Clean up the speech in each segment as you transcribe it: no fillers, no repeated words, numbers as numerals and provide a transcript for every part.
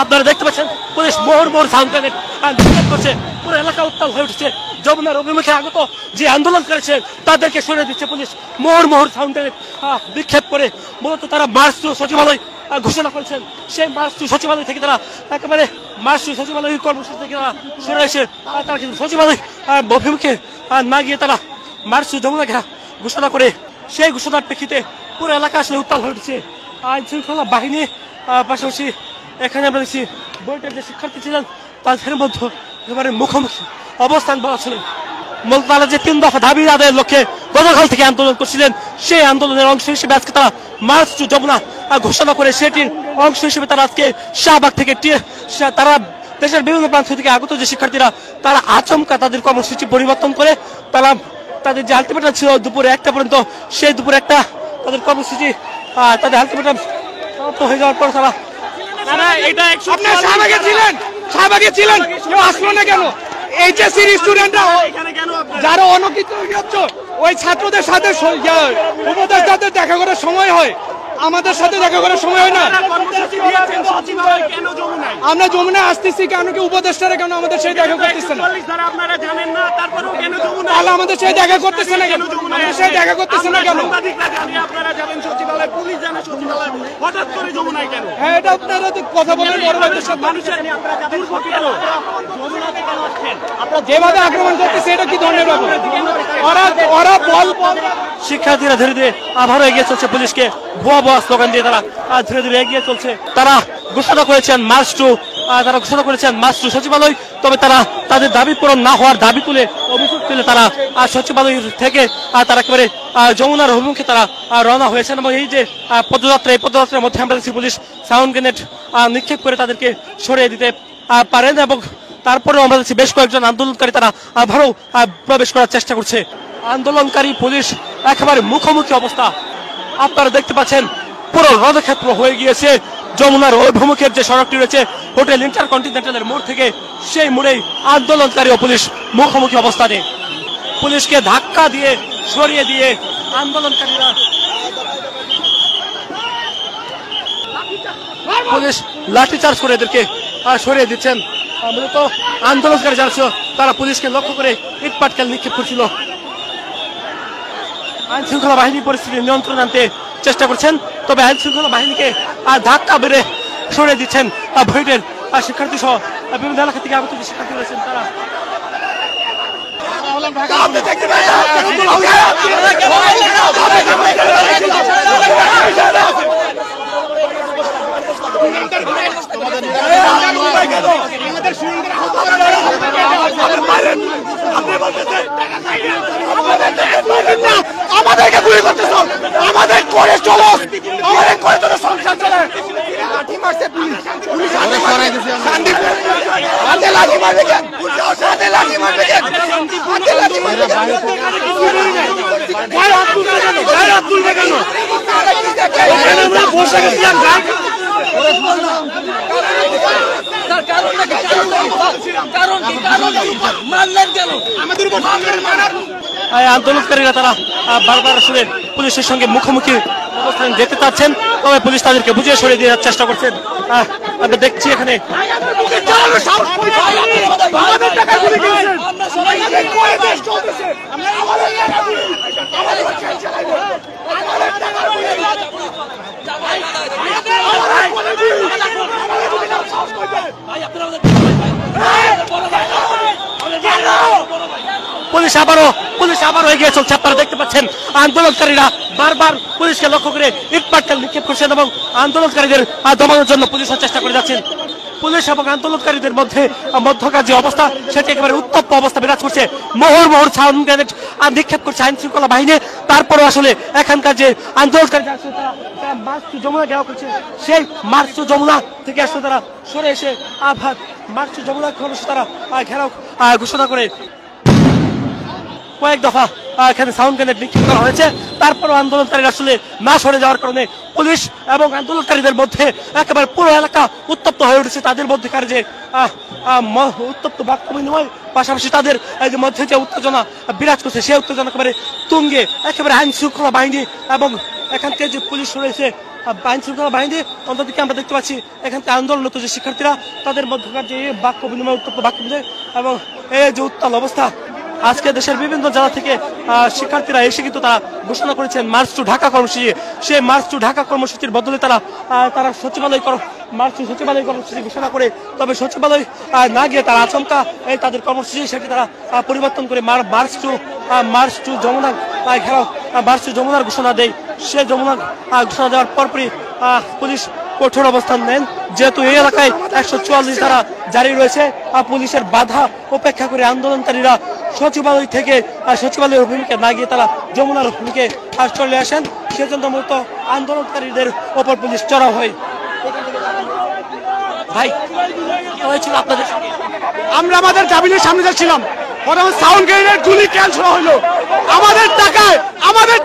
আপনারা দেখতে পাচ্ছেন পুলিশ মোহর সাউন্ড গ্রেনেড করছে, পুরো এলাকা উত্তাল হয়ে উঠছে। যমুনার অভিমুখে আগত যে আন্দোলন করেছে তাদেরকে সরিয়ে দিচ্ছে পুলিশ মোহর সাউন্ড গ্রেনেড নিক্ষেপ করে। মূলত তারা মার্চ টু সচিবালয় ঘোষণা করেছেন, সেই মার্চ টু সচিবালয় থেকে তারা একেবারে মার্চ টু সচিবালয় কর্মসূচি থেকে তারা সরে এসে তারা কিন্তু সচিবালয় অভিমুখে না গিয়ে তারা মার্চ টু যমুনা ঘেরা ঘোষণা করে। সেই ঘোষণার প্রেক্ষিতে পুরো এলাকা আসলে উত্তাল হয়ে উঠছে। আইন শৃঙ্খলা বাহিনী পাশাপাশি এখানে আমরা দেখছি বইটার যে শিক্ষার্থী ছিলেন তাদের মধ্যে একেবারে মুখোমুখি অবস্থান বলা ছিল। মূলত তারা যে 3 দফা দাবি আদায়ের লক্ষ্যে গতকাল থেকে আন্দোলন করছিলেন, সেই আন্দোলনের অংশ হিসেবে আজকে তারা মার্চ টু যমুনা ঘোষণা করে সেটির অংশ হিসেবে তারা আজকে শাহবাগ থেকে তারা দেশের বিভিন্ন প্রান্ত থেকে আগত যে শিক্ষার্থীরা তারা আচমকা তাদের কর্মসূচি পরিবর্তন করে তারা তাদের যে আলটিমেটাম ছিল দুপুরে 1টা পর্যন্ত, সেই দুপুরে 1টা তাদের কর্মসূচি তাদের আলটিমেটাম সমাপ্ত হয়ে যাওয়ার পর তারা শাহবাগে ছিলেন কেউ আসলো না কেন? এইচএসসির স্টুডেন্টরা যারা অনকিত ওই ছাত্রদের সাথে উপদেষ্টাদের দেখা করার সময় হয়, আমাদের সাথে দেখা করার সময় হয় না। আমরা যমুনায় আসতেছি কেন, কি উপদেষ্টারা কেন আমাদের সেই দেখা করতেছে না? তাহলে আমাদের সেই দেখা করতেছে না কেন? সেই দেখা করতেছে না কেন? হ্যাঁ, এটা আপনারা কথা বলেন বড় ভাইদের সাথে। যেভাবে আক্রমণ করতেছে এটা কি ধরনের ব্যাপার? ওরা শিক্ষার্থীরা ধীরে ধীরে আবারও এগিয়ে চলছে, পুলিশকে ভুয়া ভুয়া স্লোগান দিয়ে তারা ধীরে ধীরে এগিয়ে চলছে। তারা ঘোষণা করেছেন মার্চ টু সচিবালয়, তবে তারা তাদের দাবি পূরণ না হওয়ার দাবি তুলে অভিযোগ তুলে তারা সচিবালয় থেকে তারা একেবারে যমুনার অভিমুখে তারা রওনা হয়েছেন। এবং এই যে পদযাত্রার মধ্যে আমরা দেখছি পুলিশ সাউন্ড গ্রেনেড নিক্ষেপ করে তাদেরকে সরিয়ে দিতে পারেন এবং তারপরেও আমরা দেখছি বেশ কয়েকজন আন্দোলনকারী তারা আবারও প্রবেশ করার চেষ্টা করছে। আন্দোলনকারী পুলিশ একেবারে মুখোমুখি অবস্থা আপনারা দেখতে পাচ্ছেন। পুরো রণক্ষেত্র হয়ে গিয়েছে যমুনার অভিমুখের যে সড়কটি রয়েছে হোটেল ইন্টারকন্টিনেন্টালের মোড় থেকে, সেই মোড়েই আন্দোলনকারী ও পুলিশ মুখোমুখি অবস্থানে। পুলিশকে ধাক্কা দিয়ে সরিয়ে দিয়ে আন্দোলনকারীরা পুলিশ লাঠিচার্জ করে এদেরকে সরিয়ে দিচ্ছেন। মূলত আন্দোলনকারী যারা ছিল তারা পুলিশকে লক্ষ্য করে ইট পাটকেল নিক্ষেপ করছিল। আইন শৃঙ্খলা বাহিনী পরিস্থিতি নিয়ন্ত্রণ আনতে চেষ্টা করছেন, তবে আইন শৃঙ্খলা বাহিনীকে ধাক্কা বেড়ে সরিয়ে দিচ্ছেন ভৈটের শিক্ষার্থী সহ বিভিন্ন এলাকা থেকে আগত যে শিক্ষার্থী রয়েছেন তারা। আমাদেরকে গুলি করতেছ, আমাদের করে চলো, আমাদের করে চলো, সংসার চলে। লাঠি মারছে পুলিশ, পুলিশ হাতে লাঠি মারবে কেন? হাতে লাঠি মারবে কেন? হাতে লাঠি মারবে কেন? গায়ে হাত তুলবে কেন? গায়ে হাত তুলবে কেন? আমরা বসে গেছিলাম আন্দোলনকারীরা তারা বারবার আসলে পুলিশের সঙ্গে মুখোমুখি অবস্থান যেতে চাচ্ছেন, তবে পুলিশ তাদেরকে বুঝিয়ে সরিয়ে দেওয়ার চেষ্টা করছেন। আমরা দেখছি এখানে পুলিশ আবারও এগিয়ে চলছে। আপনারা দেখতে পাচ্ছেন আন্দোলনকারীরা বারবার পুলিশকে লক্ষ্য করে ইট পাটকেল নিক্ষেপ করছেন এবং আন্দোলনকারীদের দমানোর জন্য পুলিশের চেষ্টা করে যাচ্ছেন। পুলিশ এবং আন্দোলনকারীদের মধ্যকার যে অবস্থা সেটি একেবারে উত্তপ্ত অবস্থা বিরাজ করছে। মোহর সাউন্ড গ্রেনেড নিক্ষেপ করছে আইন শৃঙ্খলা বাহিনী। তারপরও আসলে এখানকার যে আন্দোলনকারী তারা মার্চ টু যমুনা ঘেরাও করছে, সেই মার্চ টু যমুনা থেকে আসলে তারা সরে এসে মার্চ টু যমুনা তারা ঘেরাও ঘোষণা করে কয়েক দফা এখানে সাউন্ড গ্রেনেড নিক্ষেপ করা হয়েছে। তারপরও আন্দোলনকারীরা আসলে না সরে যাওয়ার কারণে পুলিশ এবং আন্দোলনকারীদের মধ্যে একেবারে পুরো এলাকা উত্তপ্ত হয়ে উঠেছে। তাদের মধ্যেকার যে উত্তপ্ত বাক্য বিনিময়, পাশাপাশি তাদের এই যে মধ্যে যে উত্তেজনা বিরাজ করছে, সেই উত্তেজনা একেবারে তুঙ্গে। একেবারে আইন শৃঙ্খলা বাহিনী এবং এখান থেকে যে পুলিশ রয়েছে, আইন শৃঙ্খলা বাহিনী, অন্যদিকে আমরা দেখতে পাচ্ছি এখান থেকে আন্দোলনরত যে শিক্ষার্থীরা, তাদের মধ্যকার যে বাক্য বিনিময়, উত্তপ্ত বাক্য বিনিময় এবং এই যে উত্তাল অবস্থা। আজকে দেশের বিভিন্ন জেলা থেকে শিক্ষার্থীরা এসে কিন্তু তারা ঘোষণা করেছেন মার্চ টু ঢাকা কর্মসূচি। সেই মার্চ টু ঢাকা কর্মসূচির বদলে তারা সচিবালয় মার্চ টু সচিবালয় কর্মসূচি ঘোষণা করে, তবে সচিবালয় না গিয়ে তারা আচমকা এই তাদের কর্মসূচি সেটি তারা পরিবর্তন করে মার্চ টু যমুনা ঘেরাও, মার্চ টু যমুনার ঘোষণা দেয়। সে যমুনা ঘোষণা দেওয়ার পরপরই পুলিশ কঠোর অবস্থান নেন, যেহেতু এই এলাকায় 144 ধারা জারি রয়েছে। পুলিশের বাধা উপেক্ষা করে আন্দোলনকারীরা সচিবালয় থেকে সচিবালয়ের অভিমুখে না গিয়ে তারা যমুনার অভিমুখে চলে আসেন। সেজন্য মূলত আন্দোলনকারীদের ওপর পুলিশ চড়াও হয়। ভাই, কি হয়েছিল আপনাদের? আমরা আমাদের ক্যাবিনের সামনে যাচ্ছিলাম, প্রথমে সাউন্ড গ্রেনেড গুলি ক্যান্সেল হলো। আমাদের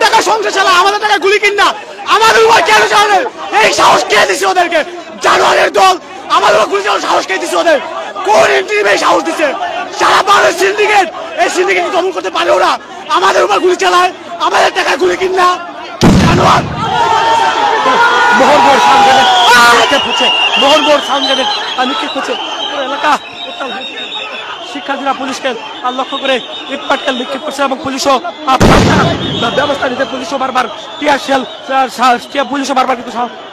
টাকা সংসার চালা, আমাদের টাকা গুলি কিনা আমাদের উপর কেন চালালে? এই সাহস কে দিছে ওদেরকে? জানোয়ারের দল আমাদের উপর গুলি চালানোর সাহস কে দিছে ওদের? কোন ইন্টারিম এই সাহস দিছে? সারা বাংলার সিন্ডিকেট, এই সিন্ডিকেট দমন করতে পারে ওরা, আমাদের উপর গুলি চালায়, আমাদের টাকা গুলি কিনা জানোয়ার। মোহরগড় সাউন্ড গ্রেনেড নিক্ষেপ হচ্ছে, মোহরগড় সাউন্ড গ্রেনেড নিক্ষেপ হচ্ছে। পুরো এলাকা উত্তাল হয়েছে। শিক্ষার্থীরা পুলিশকে লক্ষ্য করে ইট পাটকেল নিক্ষেপ করছে এবং পুলিশও ব্যবস্থা নিতে পুলিশও বারবার পুলিশও বারবার কিন্তু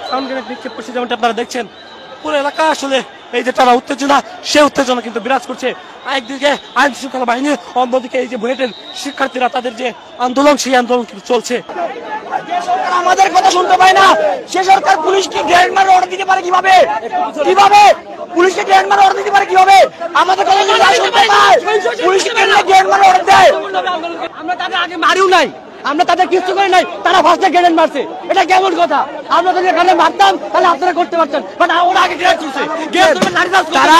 সাউন্ড গ্রেনেড নিক্ষেপ করছে, যেমনটা আপনারা দেখছেন। পুরো এলাকা আসলে এই যে টানা উত্তেজনা, সেই উত্তেজনা কিন্তু বিরাজ করছে। একদিকে আইন শৃঙ্খলা বাহিনী, অন্যদিকে এই যে বুয়েটের শিক্ষার্থীরা, তাদের যে আন্দোলন, সেই আন্দোলন কিন্তু চলছে। আমাদের কথা শুনতে পায় না, সে সরকার পুলিশকে গ্রেনেড মারার অর্ডার দিতে পারে কিভাবে? পুলিশকে গ্রেনেড মারার অর্ডার দিতে পারে কিভাবে? আমাদের কথা যদি না শুনতে পায়, পুলিশকে গ্রেনেড মারার অর্ডার দেয়। আমরা তাদের আগে মারিও নাই, আমরা তাদের কিছু করি নাই, তারা ফার্স্টে গ্রেনেড মারছে। এটা কেমন কথা? আমরা যদি এখানে মারতাম তাহলে আপনারা করতে পারতেন, বাট ওরা আগে গ্রেনেড ছুড়ছে। তারা